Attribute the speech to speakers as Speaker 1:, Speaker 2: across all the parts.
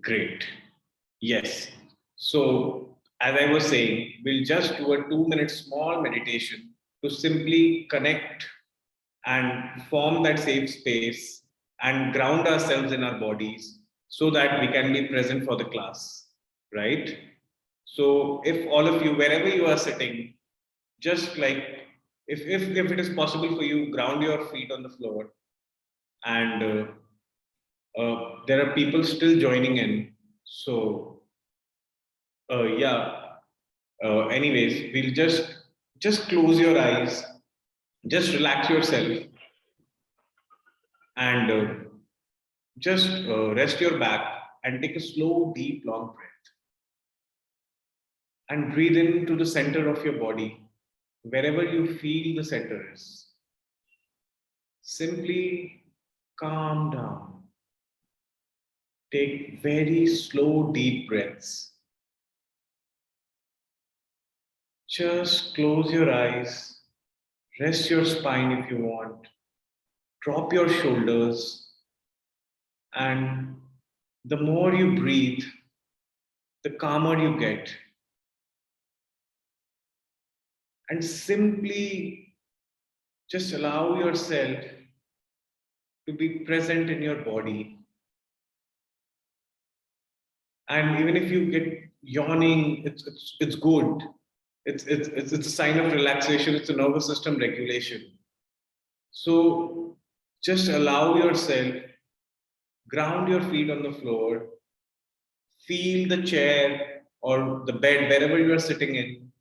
Speaker 1: Great. Yes. So, as I was saying, we'll just do a 2 minute small meditation to simply connect and form that safe space and ground ourselves in our bodies so that we can be present for the class, right? So, if all of you, wherever you are sitting, just like if it is possible for you, ground your feet on the floor and there are people still joining in. So yeah. Anyways, we'll just close your eyes, just relax yourself, and just rest your back and take a slow, deep, long breath, and breathe into the center of your body, wherever you feel the center is. Simply calm down. Take very slow, deep breaths. Just close your eyes, rest your spine if you want, drop your shoulders, and the more you breathe, the calmer you get. And simply just allow yourself to be present in your body. And even if you get yawning, it's good. It's a sign of relaxation, it's a nervous system regulation. So just allow yourself, ground your feet on the floor, feel the chair or the bed, wherever you are sitting in.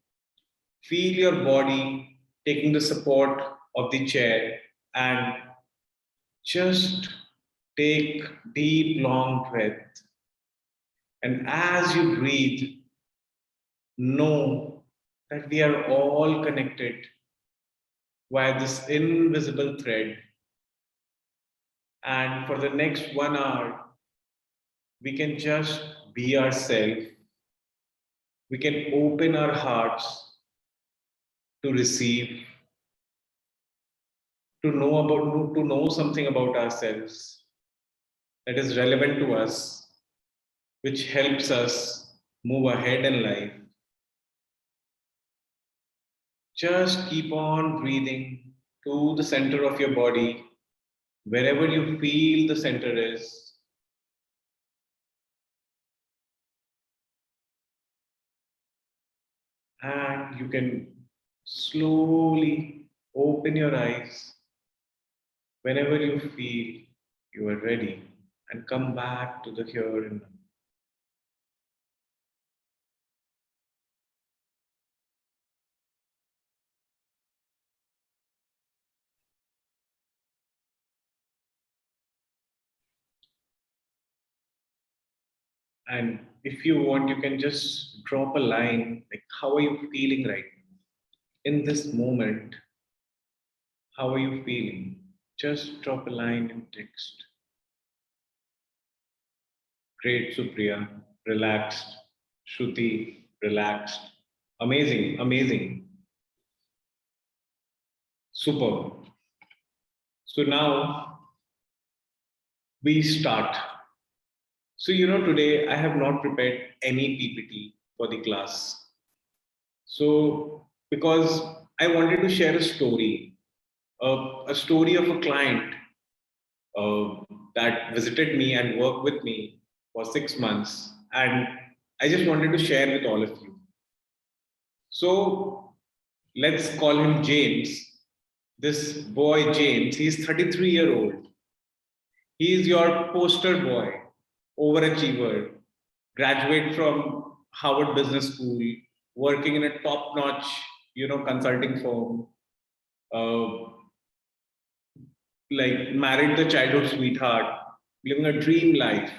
Speaker 1: Feel your body taking the support of the chair and just take deep, long breath. And as you breathe, know that we are all connected via this invisible thread. And for the next 1 hour, we can just be ourselves. We can open our hearts to receive, to know something about ourselves that is relevant to us, which helps us move ahead in life. Just keep on breathing to the center of your body, wherever you feel the center is. And you can slowly open your eyes whenever you feel you are ready and come back to the here and now. And if you want, you can just drop a line like, how are you feeling right now? In this moment, how are you feeling? Just drop a line in text. Great, Supriya. Relaxed. Shruti, relaxed. Amazing, amazing. Superb. So now we start. So, today I have not prepared any PPT for the class. So, because I wanted to share a story of a client that visited me and worked with me for 6 months. And I just wanted to share with all of you. So, let's call him James. This boy, James, he's 33-year-old. He is your poster boy, overachiever, graduate from Harvard Business School, working in a top-notch, consulting firm, uh, like married the childhood sweetheart, living a dream life.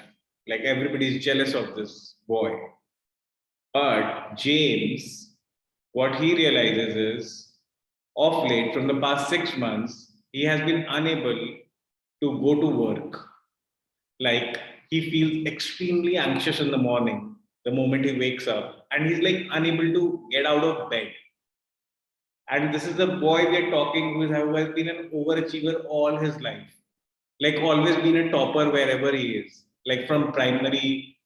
Speaker 1: Like everybody is jealous of this boy. But James, what he realizes is, of late, from the past 6 months, he has been unable to go to work. Like he feels extremely anxious in the morning, the moment he wakes up, and he's like unable to get out of bed. And this is the boy we're talking who has been an overachiever all his life, like always been a topper wherever he is, like from primary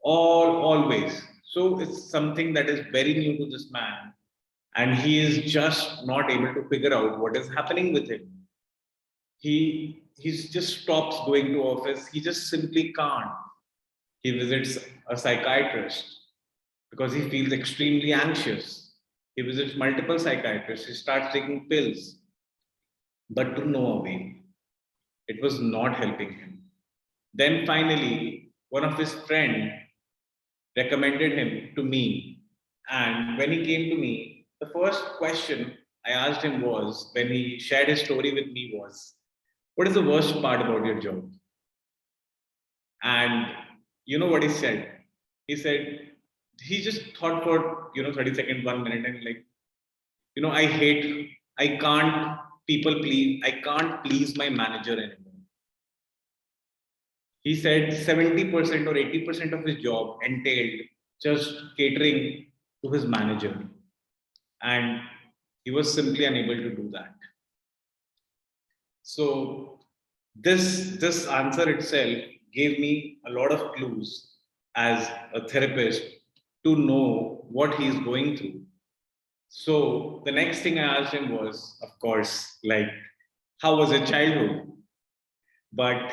Speaker 1: always. So it's something that is very new to this man, and he is just not able to figure out what is happening with him. He just stops going to office. He just simply can't. He visits a psychiatrist because he feels extremely anxious. He visits multiple psychiatrists. He starts taking pills, but to no avail. It was not helping him. Then finally, one of his friend recommended him to me. And when he came to me, the first question I asked him was, when he shared his story with me, was, what is the worst part about your job? And you know what he said? He said, he just thought for 30 seconds, 1 minute, and like, I can't people please, I can't please my manager anymore. He said 70% or 80% of his job entailed just catering to his manager, and he was simply unable to do that. So this answer itself gave me a lot of clues as a therapist to know what he is going through. So the next thing I asked him was, of course, like, how was your childhood? But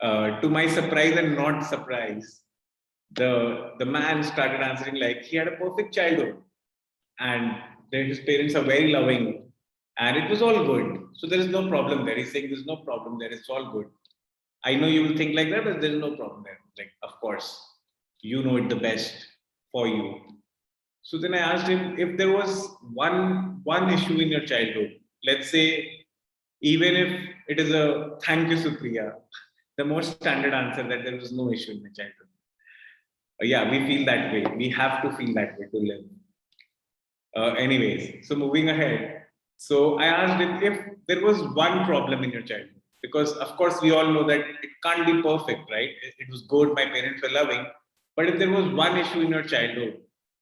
Speaker 1: to my surprise and not surprise, the man started answering like he had a perfect childhood, and his parents are very loving, and it was all good. So there is no problem there. He's saying there's no problem there. It's all good. I know you will think like that, but there's no problem there. Like, of course, you know it the best for you. So then I asked him, if there was one issue in your childhood, let's say, even if it is a thank you, Supriya, the most standard answer that there was no issue in my childhood. Yeah, we feel that way. We have to feel that way to live. Anyways, so moving ahead. So I asked him if there was one problem in your childhood, because of course we all know that it can't be perfect, right? It was good, my parents were loving, but if there was one issue in your childhood,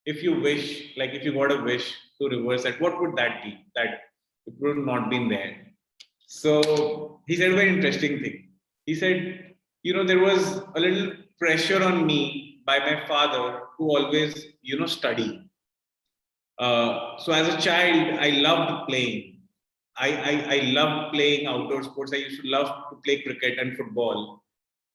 Speaker 1: if you wish, like if you got a wish to reverse it, what would that be? That it would not been there. So he said a very interesting thing. He said, there was a little pressure on me by my father to always, study. So as a child, I loved playing. I loved playing outdoor sports. I used to love to play cricket and football.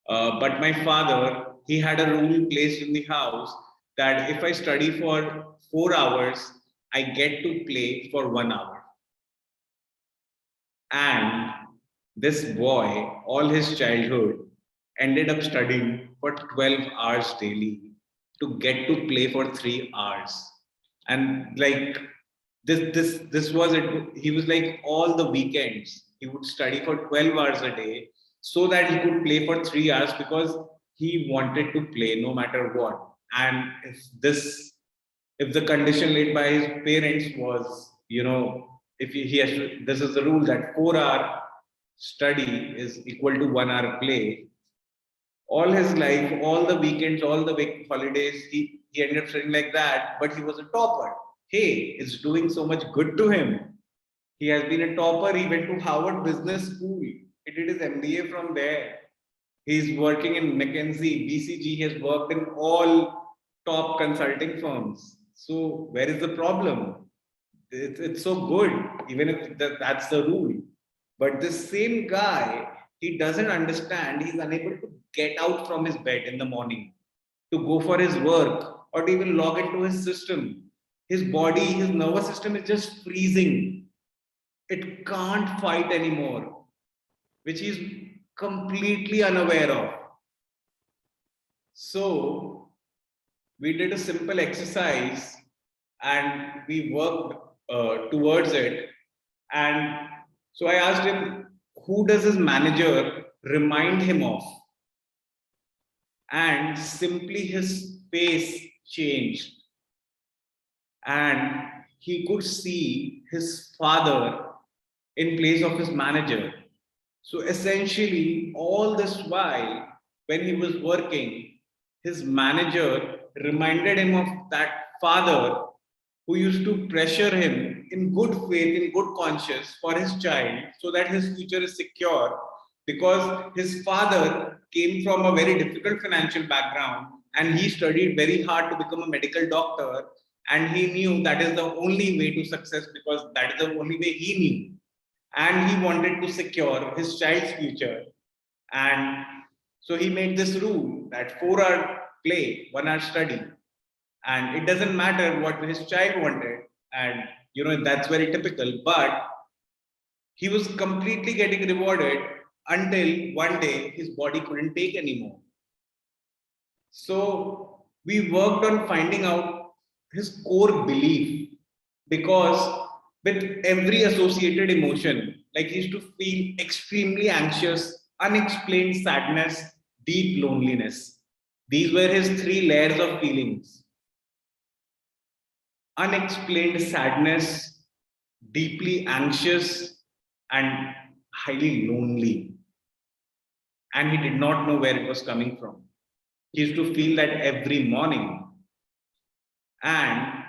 Speaker 1: But my father, he had a rule placed in the house that if I study for 4 hours, I get to play for 1 hour. And this boy, all his childhood, ended up studying for 12 hours daily to get to play for 3 hours. And like this was it. He was like all the weekends, he would study for 12 hours a day so that he could play for 3 hours because he wanted to play no matter what. And if the condition laid by his parents was, if he has to, this is the rule that 4 hour study is equal to 1 hour play. All his life, all the weekends, all the big holidays, he ended up studying like that, but he was a topper. Hey, it's doing so much good to him. He has been a topper. He went to Harvard Business School. He did his MBA from there. He's working in McKinsey, BCG. He has worked in all top consulting firms. So where is the problem? It's so good, even if that's the rule. But this same guy, he doesn't understand. He's unable to get out from his bed in the morning to go for his work or to even log into his system. His body, his nervous system is just freezing. It can't fight anymore, which he's completely unaware of. So we did a simple exercise and we worked towards it. And so I asked him, who does his manager remind him of? And simply his face changed. And he could see his father in place of his manager. So essentially, all this while, when he was working, his manager reminded him of that father who used to pressure him in good faith, in good conscience for his child so that his future is secure, because his father came from a very difficult financial background and he studied very hard to become a medical doctor, and he knew that is the only way to success because that is the only way he knew, and he wanted to secure his child's future. And so he made this rule that 4 hour play, 1 hour study, and it doesn't matter what his child wanted. And that's very typical, but he was completely getting rewarded until one day his body couldn't take anymore. So we worked on finding out his core belief, because with every associated emotion, like he used to feel extremely anxious, unexplained sadness, deep loneliness. These were his 3 layers of feelings: unexplained sadness, deeply anxious, and highly lonely. And he did not know where it was coming from. He used to feel that every morning. And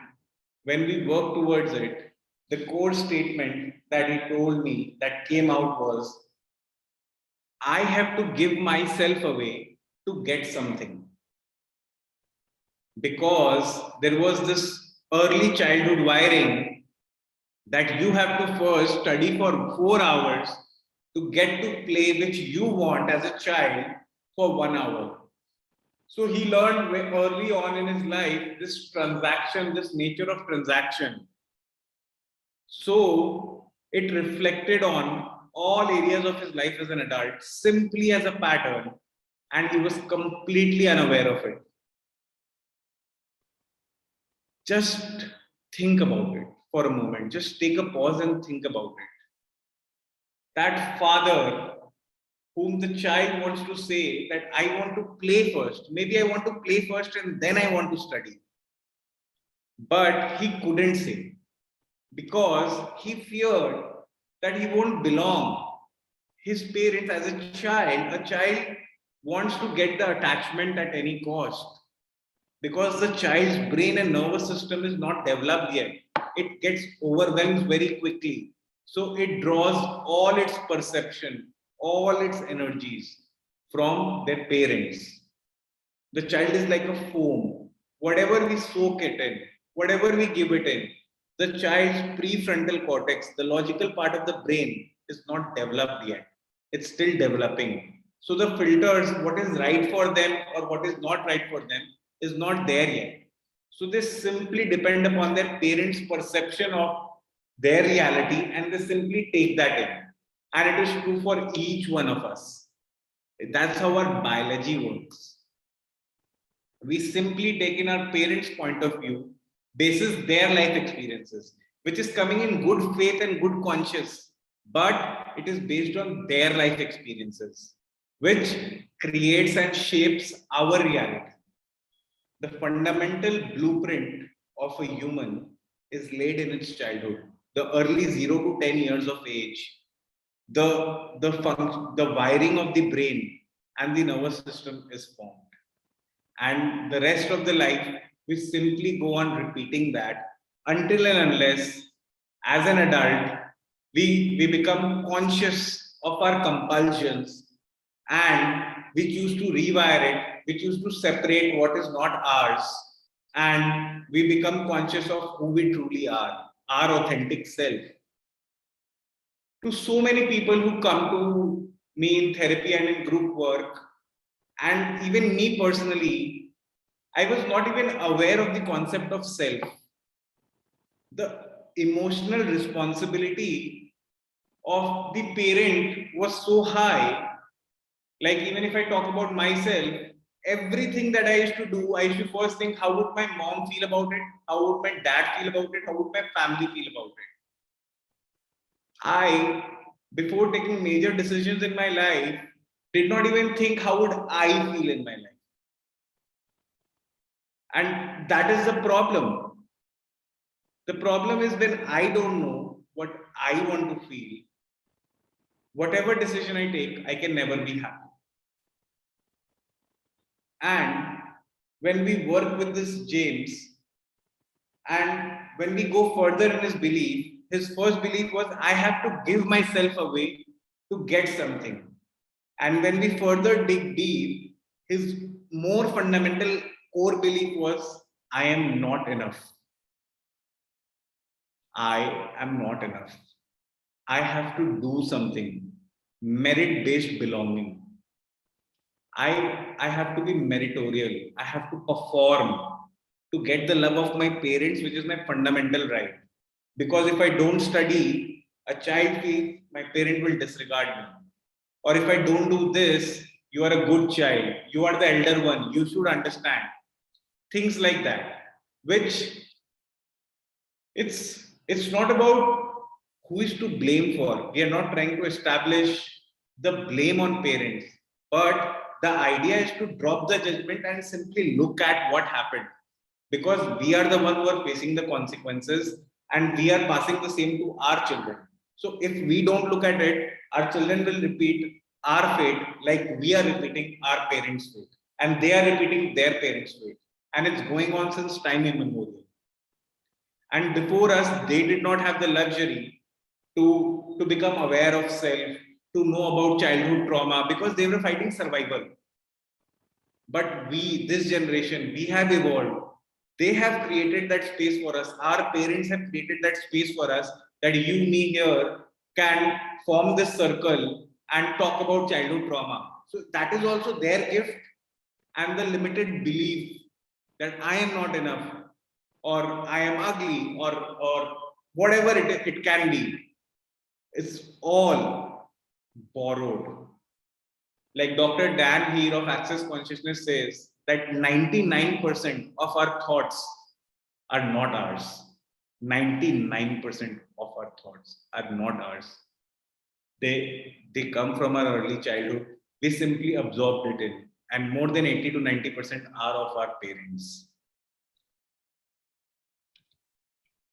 Speaker 1: when we worked towards it, the core statement that he told me that came out was, I have to give myself away to get something. Because there was this early childhood wiring that you have to first study for 4 hours to get to play which you want as a child for 1 hour. So he learned early on in his life this transaction, this nature of transaction. So it reflected on all areas of his life as an adult, simply as a pattern, and he was completely unaware of it. Just think about it for a moment. Just take a pause and think about it. That father whom the child wants to say that I want to play first. Maybe I want to play first and then I want to study. But he couldn't say because he feared that he won't belong. His parents, as a child wants to get the attachment at any cost because the child's brain and nervous system is not developed yet. It gets overwhelmed very quickly. So it draws all its perception, all its energies from their parents. The child is like a foam. Whatever we soak it in, whatever we give it in, the child's prefrontal cortex, the logical part of the brain, is not developed yet. It's still developing. So the filters, what is right for them or what is not right for them, is not there yet. So they simply depend upon their parents' perception of their reality and they simply take that in. And it is true for each one of us. That's how our biology works. We simply take in our parents' point of view, basis their life experiences, which is coming in good faith and good conscience, but it is based on their life experiences, which creates and shapes our reality. The fundamental blueprint of a human is laid in its childhood, the early 0 to 10 years of age, the wiring of the brain and the nervous system is formed. And the rest of the life, we simply go on repeating that until and unless, as an adult, we become conscious of our compulsions and we choose to rewire it, we choose to separate what is not ours, and we become conscious of who we truly are, our authentic self. To so many people who come to me in therapy and in group work, and even me personally, I was not even aware of the concept of self. The emotional responsibility of the parent was so high. Like, even if I talk about myself, everything that I used to do, I used to first think, how would my mom feel about it? How would my dad feel about it? How would my family feel about it? I, before taking major decisions in my life, did not even think how would I feel in my life. And that is the problem. The problem is when I don't know what I want to feel, whatever decision I take, I can never be happy. And when we work with this James, and when we go further in his belief, his first belief was, I have to give myself away to get something. And when we further dig deep, his more fundamental core belief was, I am not enough. I am not enough. I have to do something. Merit based belonging. I have to be meritorial. I have to perform to get the love of my parents, which is my fundamental right. Because if I don't study, a child feels my parent will disregard me. Or if I don't do this, you are a good child. You are the elder one. You should understand. Things like that, which it's not about who is to blame for. We are not trying to establish the blame on parents, but the idea is to drop the judgment and simply look at what happened, because we are the one who are facing the consequences and we are passing the same to our children. So if we don't look at it, our children will repeat our fate like we are repeating our parents' fate, and they are repeating their parents' fate, and it's going on since time immemorial. And before us, they did not have the luxury to become aware of self, to know about childhood trauma, because they were fighting survival. But we, this generation, we have evolved. They have created that space for us. Our parents have created that space for us, that you, me here can form this circle and talk about childhood trauma. So that is also their gift, and the limited belief that I am not enough, or I am ugly, or whatever it can be. It's all borrowed. Like Dr. Dan here of Access Consciousness says that 99% of our thoughts are not ours. 99% of our thoughts are not ours. They come from our early childhood. We simply absorbed it in, and more than 80 to 90% are of our parents.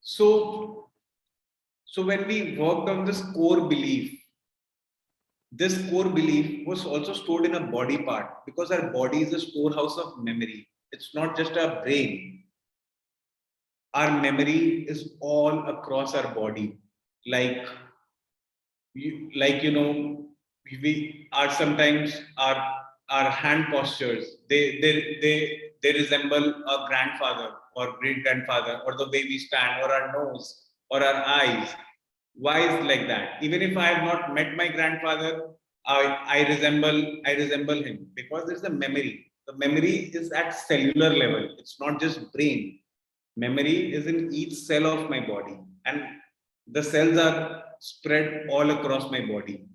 Speaker 1: So when we worked on this core belief was also stored in a body part, because our body is a storehouse of memory. It's not just our brain. Our memory is all across our body. Like we are sometimes our hand postures. They resemble a grandfather or great grandfather, or the way we stand, or our nose, or our eyes. Why is like that? Even if I have not met my grandfather, I resemble him, because there's a memory. The memory is at cellular level. It's not just brain. Memory is in each cell of my body, and the cells are spread all across my body.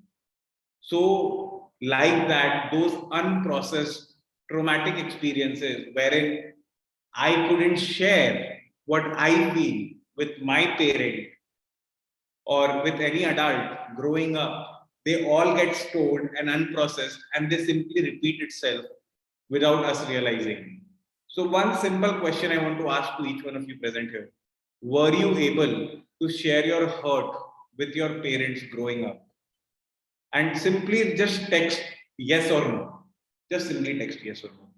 Speaker 1: So, like that, those unprocessed traumatic experiences wherein I couldn't share what I feel with my parent or with any adult growing up, they all get stored and unprocessed, and they simply repeat itself without us realizing. So, one simple question I want to ask to each one of you present here: were you able to share your hurt with your parents growing up? And simply just text yes or no. Just simply text yes or no.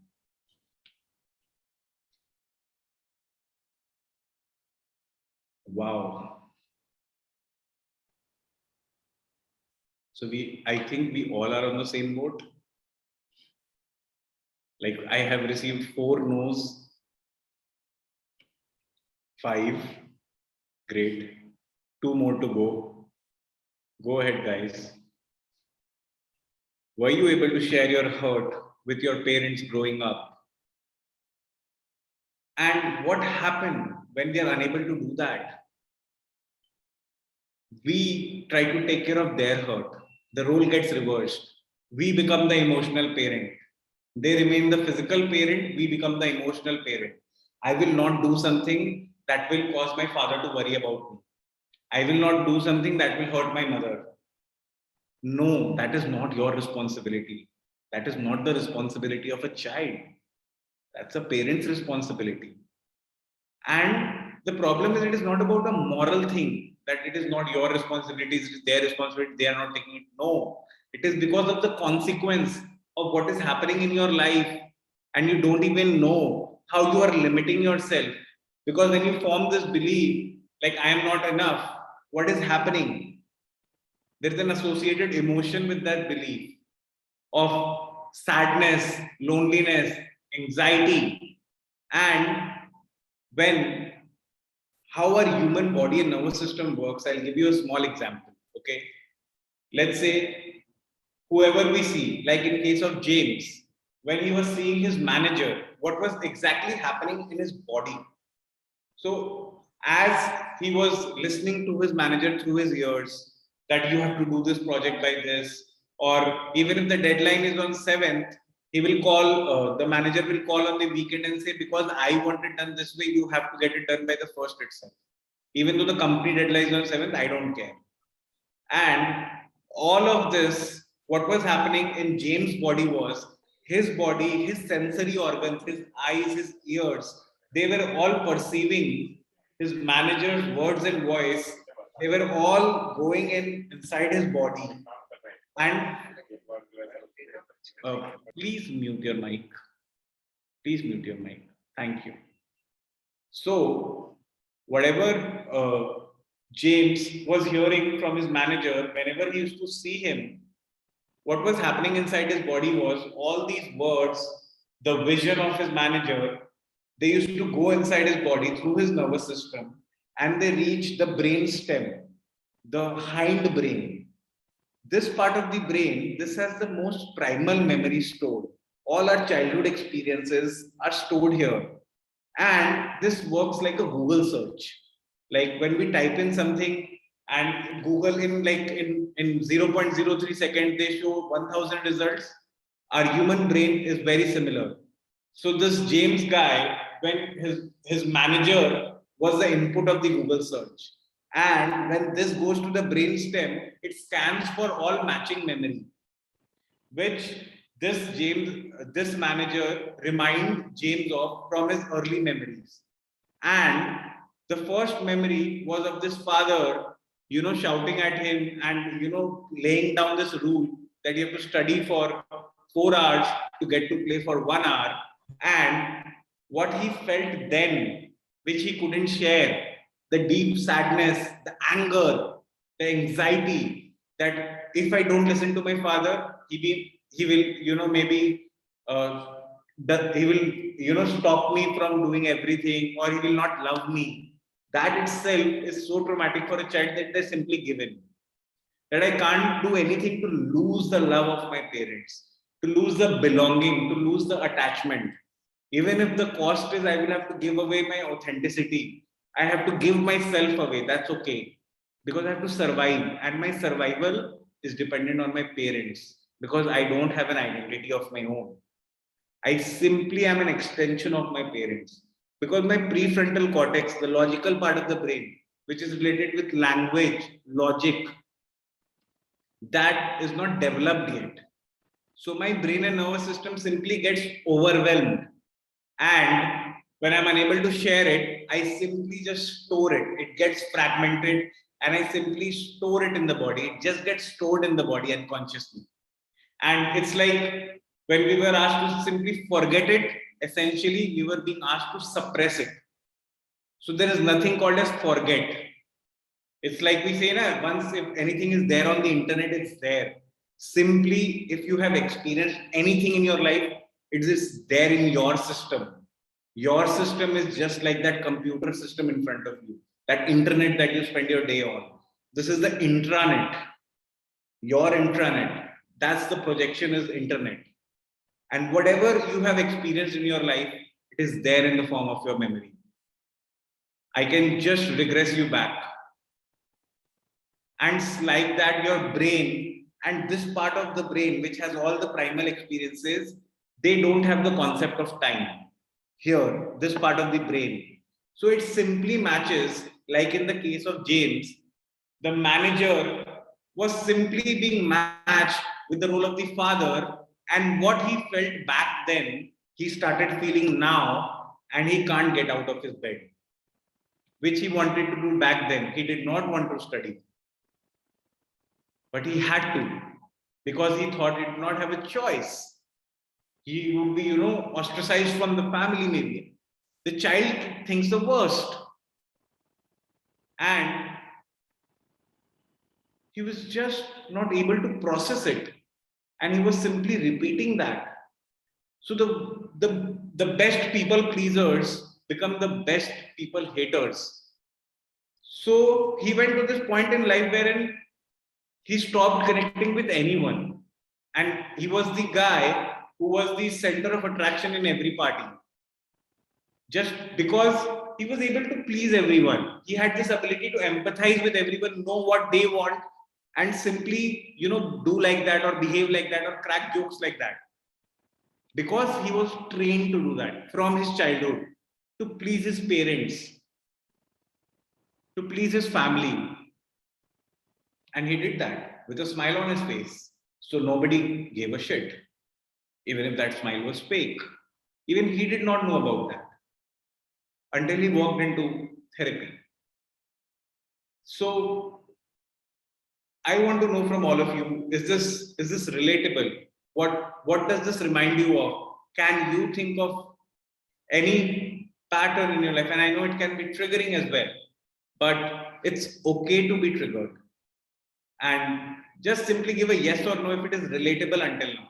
Speaker 1: Wow. So I think we all are on the same boat. Like I have received 4 no's, 5. Great. 2 more to go. Go ahead, guys. Were you able to share your hurt with your parents growing up? And what happened when we are unable to do that? We try to take care of their hurt. The role gets reversed. We become the emotional parent. They remain the physical parent. We become the emotional parent. I will not do something that will cause my father to worry about me. I will not do something that will hurt my mother. No, that is not your responsibility. That is not the responsibility of a child. That's a parent's responsibility. And the problem is, it is not about a moral thing, that it is not your responsibility, it is their responsibility, they are not taking it. No, it is because of the consequence of what is happening in your life, and you don't even know how you are limiting yourself. Because when you form this belief, like I am not enough, what is happening? There is an associated emotion with that belief of sadness, loneliness, anxiety, and when how our human body and nervous system works. I'll give you a small example. Okay, let's say whoever we see, like in case of James, when he was seeing his manager, what was exactly happening in his body? So as he was listening to his manager through his ears, that you have to do this project by this, or even if the deadline is on 7th, he will call, the manager will call on the weekend and say, because I want it done this way, you have to get it done by the first itself. Even though the company deadline is on 7th, I don't care. And all of this, what was happening in James' body was his body, his sensory organs, his eyes, his ears, they were all perceiving his manager's words and voice. They were all going inside his body. And please mute your mic. Please mute your mic. Thank you. So, whatever James was hearing from his manager, whenever he used to see him, what was happening inside his body was all these words, the vision of his manager, they used to go inside his body through his nervous system and they reach the brain stem, the hind brain. This part of the brain, this has the most primal memory stored. All our childhood experiences are stored here. And this works like a Google search. Like when we type in something and Google in 0.03 seconds, they show 1000 results. Our human brain is very similar. So this James guy, when his manager was the input of the Google search. And when this goes to the brain stem, it scans for all matching memory, which this manager remind James of from his early memories. And the first memory was of this father, shouting at him and, laying down this rule that you have to study for 4 hours to get to play for 1 hour. And what he felt then, which he couldn't share, the deep sadness, the anger, the anxiety that if I don't listen to my father, he will, maybe he will, stop me from doing everything, or he will not love me. That itself is so traumatic for a child that they simply give in. That I can't do anything to lose the love of my parents, to lose the belonging, to lose the attachment. Even if the cost is I will have to give away my authenticity, I have to give myself away. That's okay. Because I have to survive. And my survival is dependent on my parents because I don't have an identity of my own. I simply am an extension of my parents because my prefrontal cortex, the logical part of the brain, which is related with language, logic, that is not developed yet. So my brain and nervous system simply gets overwhelmed. And when I'm unable to share it, I simply just store it. It gets fragmented and I simply store it in the body. It just gets stored in the body unconsciously. And it's like when we were asked to simply forget it, essentially we were being asked to suppress it. So there is nothing called as forget. It's like we say, na, once if anything is there on the internet, it's there. Simply, if you have experienced anything in your life, it is there in your system. Your system is just like that computer system in front of you, that internet that you spend your day on. This is the intranet. Your intranet. That's the projection is internet. And whatever you have experienced in your life, it is there in the form of your memory. I can just regress you back. And it's like that your brain and this part of the brain, which has all the primal experiences, they don't have the concept of time. Here, this part of the brain. So it simply matches, like in the case of James, the manager was simply being matched with the role of the father, and what he felt back then, he started feeling now, and he can't get out of his bed, which he wanted to do back then. He did not want to study, but he had to because he thought he did not have a choice. He would be, ostracized from the family, maybe. The child thinks the worst. And he was just not able to process it. And he was simply repeating that. So the best people pleasers become the best people haters. So he went to this point in life wherein he stopped connecting with anyone. And he was the guy who was the center of attraction in every party. Just because he was able to please everyone. He had this ability to empathize with everyone, know what they want, and simply, do like that or behave like that or crack jokes like that. Because he was trained to do that from his childhood, to please his parents, to please his family. And he did that with a smile on his face. So nobody gave a shit, even if that smile was fake. Even he did not know about that until he walked into therapy. So I want to know from all of you, is this relatable? What does this remind you of? Can you think of any pattern in your life? And I know it can be triggering as well, but it's okay to be triggered. And just simply give a yes or no if it is relatable until now.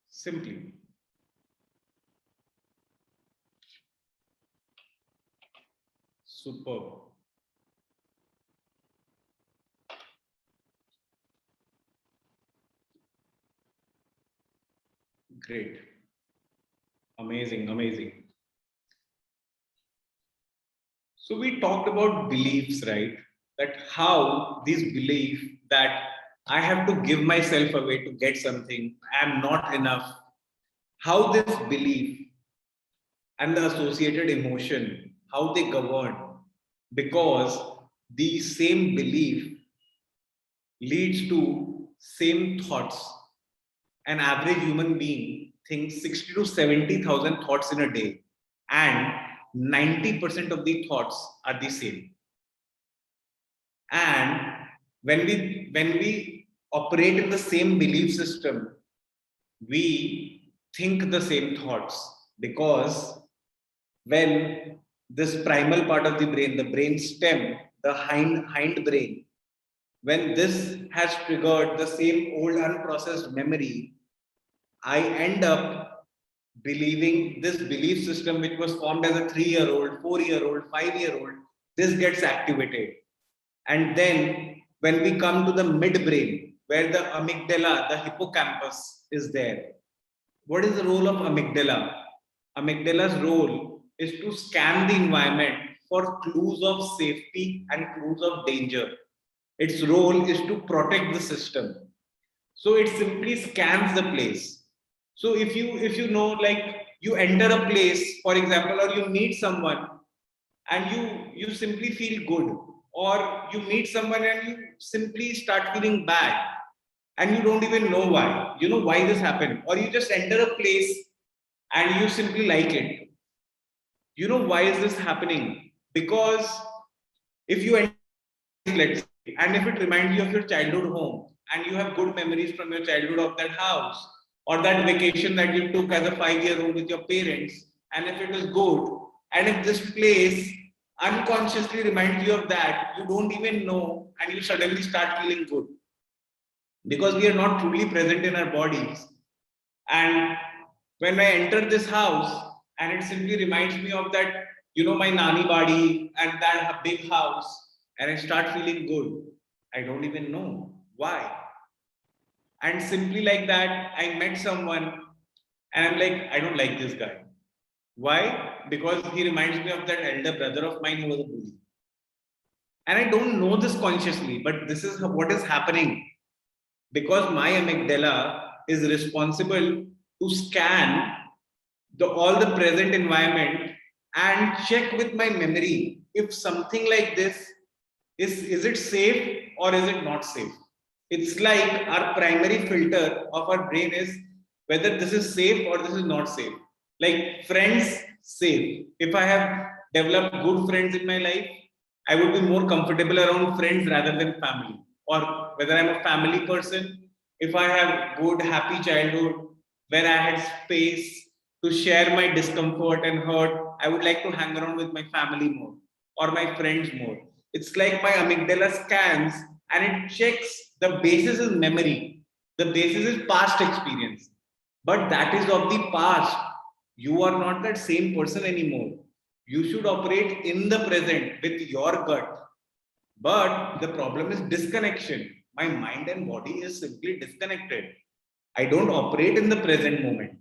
Speaker 1: Simply. Superb. Great. Amazing, amazing. So we talked about beliefs, right? That how these belief that I have to give myself away to get something, I am not enough. How this belief and the associated emotion, how they govern, because the same belief leads to same thoughts. An average human being thinks 60 to 70,000 thoughts in a day, and 90% of the thoughts are the same. And when we operate in the same belief system, we think the same thoughts, because when this primal part of the brain, the brain stem, the hind brain, when this has triggered the same old unprocessed memory, I end up believing this belief system, which was formed as a 3-year-old, 4-year-old, 5-year-old, this gets activated. And then when we come to the midbrain, where the amygdala, the hippocampus is there, what is the role of amygdala? Amygdala's role is to scan the environment for clues of safety and clues of danger. Its role is to protect the system. So it simply scans the place. So if you know, like, you enter a place, for example, or you meet someone, and you simply feel good, or you meet someone and you simply start feeling bad, and you don't even know why, why this happened, or you just enter a place and you simply like it. Why is this happening? Because if you enter, let's say, and if it reminds you of your childhood home, and you have good memories from your childhood of that house, or that vacation that you took as a 5-year-old with your parents, and if it is good, and if this place unconsciously reminds you of that, you don't even know, and you suddenly start feeling good, because we are not truly present in our bodies. And when I enter this house, and it simply reminds me of that, my nani body and that big house, and I start feeling good. I don't even know why. And simply like that, I met someone, and I'm like, I don't like this guy. Why? Because he reminds me of that elder brother of mine who was a bully. And I don't know this consciously, but this is what is happening, because my amygdala is responsible to scan all the present environment and check with my memory if something like this is it safe or is it not safe. It's like our primary filter of our brain is whether this is safe or this is not safe. Like friends, safe. If I have developed good friends in my life, I would be more comfortable around friends rather than family. Or whether I'm a family person, if I have good, happy childhood where I had space to share my discomfort and hurt, I would like to hang around with my family more or my friends more. It's like my amygdala scans and it checks The basis is memory. The basis is past experience. But that is of the past. You are not that same person anymore. You should operate in the present with your gut. But the problem is disconnection. My mind and body is simply disconnected. I don't operate in the present moment.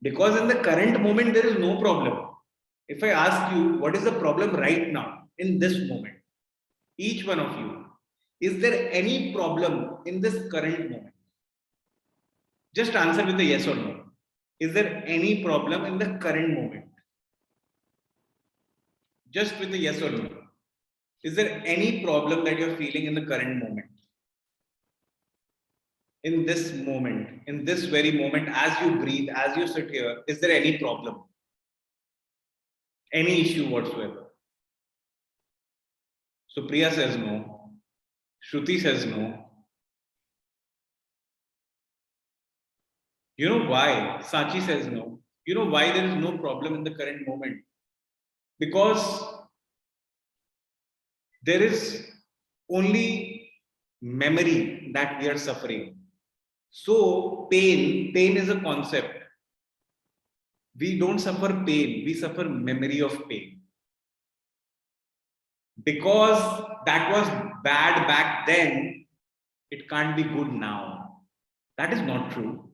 Speaker 1: Because in the current moment, there is no problem. If I ask you, what is the problem right now, in this moment? Each one of you, is there any problem in this current moment? Just answer with a yes or no. Is there any problem in the current moment? Just with a yes or no. Is there any problem that you're feeling in the current moment? In this moment, in this very moment, as you breathe, as you sit here, is there any problem? Any issue whatsoever? So Priya says no. Shruti says no. You know why? Sachi says no. You know why there is no problem in the current moment? Because there is only memory that we are suffering. So pain is a concept. We don't suffer pain, we suffer memory of pain. Because that was bad back then, it can't be good now. That is not true.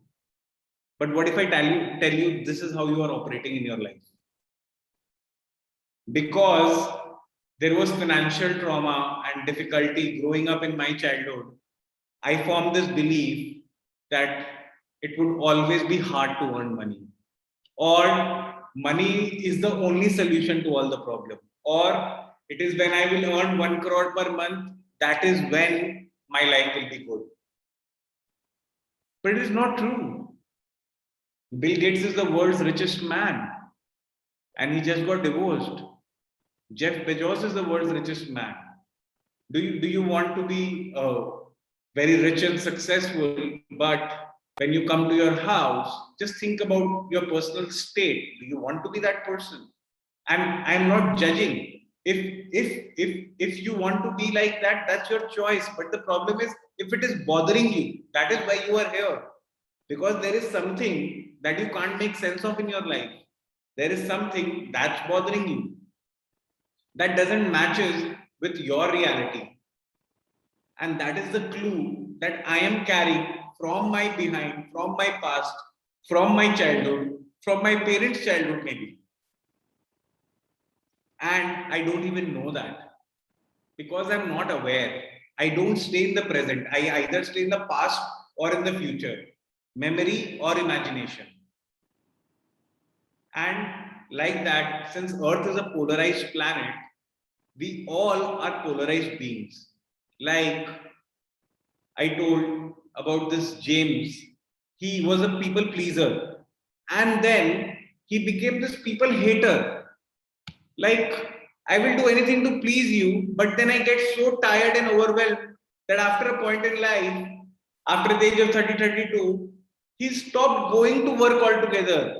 Speaker 1: But what if I tell you this is how you are operating in your life? Because there was financial trauma and difficulty growing up in my childhood, I formed this belief that it would always be hard to earn money, or money is the only solution to all the problem, or it is when I will earn 1 crore per month, that is when my life will be good. But it is not true. Bill Gates is the world's richest man and he just got divorced. Jeff Bezos is the world's richest man. Do you want to be very rich and successful, but when you come to your house, just think about your personal state. Do you want to be that person? I'm not judging. If you want to be like that, that's your choice. But the problem is, if it is bothering you, that is why you are here. Because there is something that you can't make sense of in your life. There is something that's bothering you that doesn't matches with your reality. And that is the clue that I am carrying from my behind, from my past, from my childhood, from my parents' childhood, maybe. And I don't even know that because I'm not aware. I don't stay in the present. I either stay in the past or in the future, memory or imagination. And like that, since Earth is a polarized planet, we all are polarized beings. Like I told about this James, he was a people pleaser and then he became this people hater. Like, I will do anything to please you, but then I get so tired and overwhelmed that after a point in life, after the age of 30, 32, he stopped going to work altogether.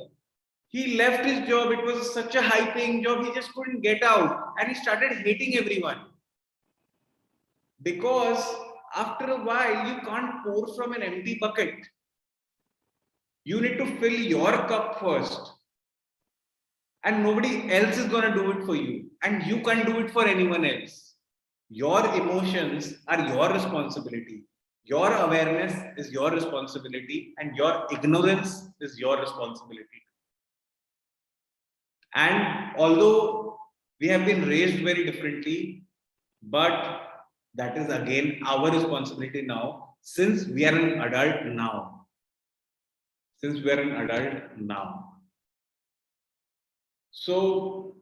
Speaker 1: He left his job. It was such a high paying job. He just couldn't get out and he started hating everyone. Because after a while, you can't pour from an empty bucket. You need to fill your cup first. And nobody else is going to do it for you. And you can't do it for anyone else. Your emotions are your responsibility. Your awareness is your responsibility. And your ignorance is your responsibility. And although we have been raised very differently, but that is again our responsibility now, since we are an adult now. Since we are an adult now. So,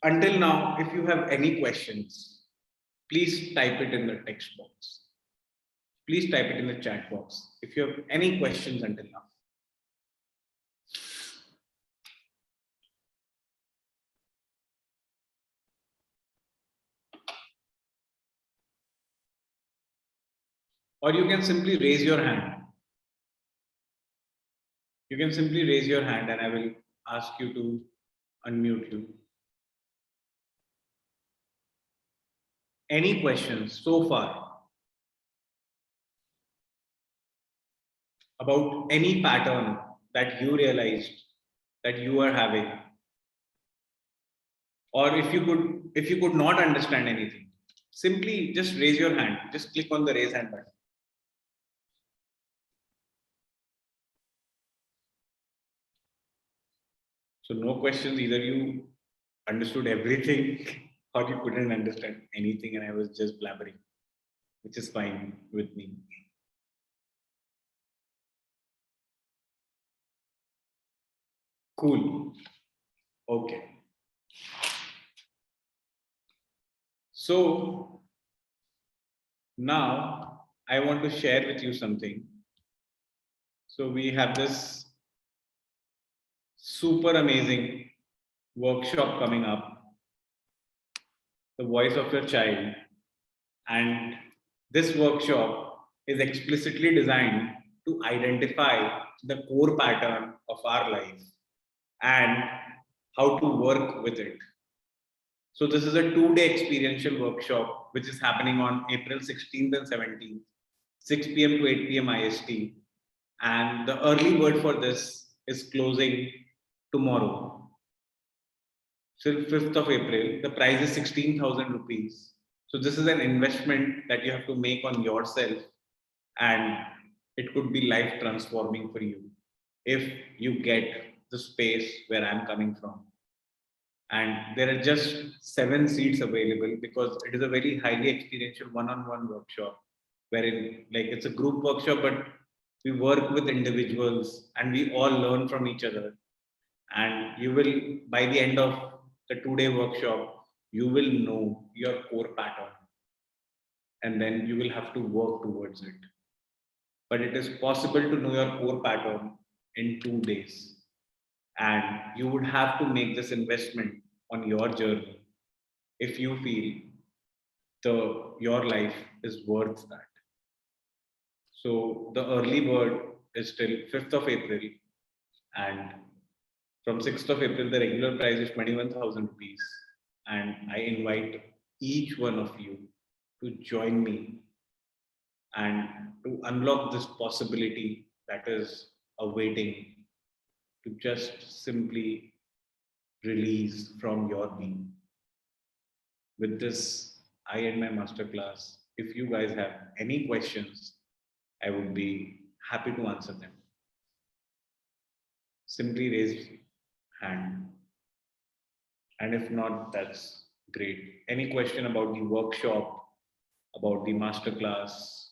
Speaker 1: until now, if you have any questions, please type it in the text box. Please type it in the chat box if you have any questions until now. Or you can simply raise your hand. You can simply raise your hand and I will ask you to unmute you. Any questions so far about any pattern that you realized that you are having? Or if you could not understand anything, simply just raise your hand. Just click on the raise hand button. So no questions. Either you understood everything or you couldn't understand anything and I was just blabbering, which is fine with me. Cool. Okay. So now I want to share with you something. So we have this super amazing workshop coming up, the voice of your child. And this workshop is explicitly designed to identify the core pattern of our life and how to work with it. So this is a 2-day experiential workshop, which is happening on April 16th and 17th, 6 p.m. to 8 p.m. IST. And the early bird for this is closing tomorrow. Till 5th of April, the price is 16,000 rupees. So this is an investment that you have to make on yourself, and it could be life transforming for you if you get the space where I'm coming from. And there are just 7 seats available because it is a very highly experiential one-on-one workshop, wherein like it's a group workshop, but we work with individuals and we all learn from each other. And you will, by the end of the 2-day workshop, you will know your core pattern, and then you will have to work towards it. But it is possible to know your core pattern in 2 days, and you would have to make this investment on your journey if you feel your life is worth that. So the early bird is till 5th of April, and from 6th of April, the regular price is 21,000 rupees. And I invite each one of you to join me and to unlock this possibility that is awaiting, to just simply release from your being. With this, I end my masterclass. If you guys have any questions, I would be happy to answer them. Simply raise hand. And if not, that's great. Any question about the workshop, about the masterclass,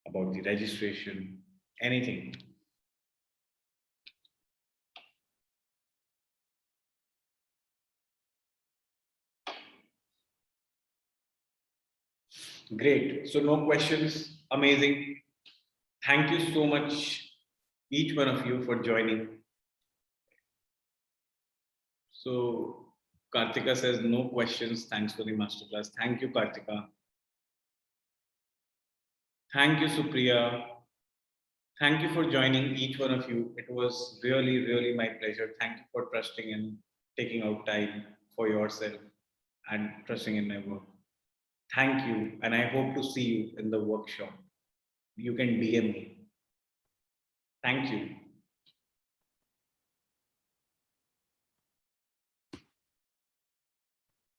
Speaker 1: about the registration, anything? Great. So no questions. Amazing. Thank you so much, each one of you, for joining. So Kartika says no questions. Thanks for the masterclass. Thank you, Kartika. Thank you, Supriya. Thank you for joining, each one of you. It was really, really my pleasure. Thank you for trusting and taking out time for yourself and trusting in my work. Thank you. And I hope to see you in the workshop. You can DM me. Thank you.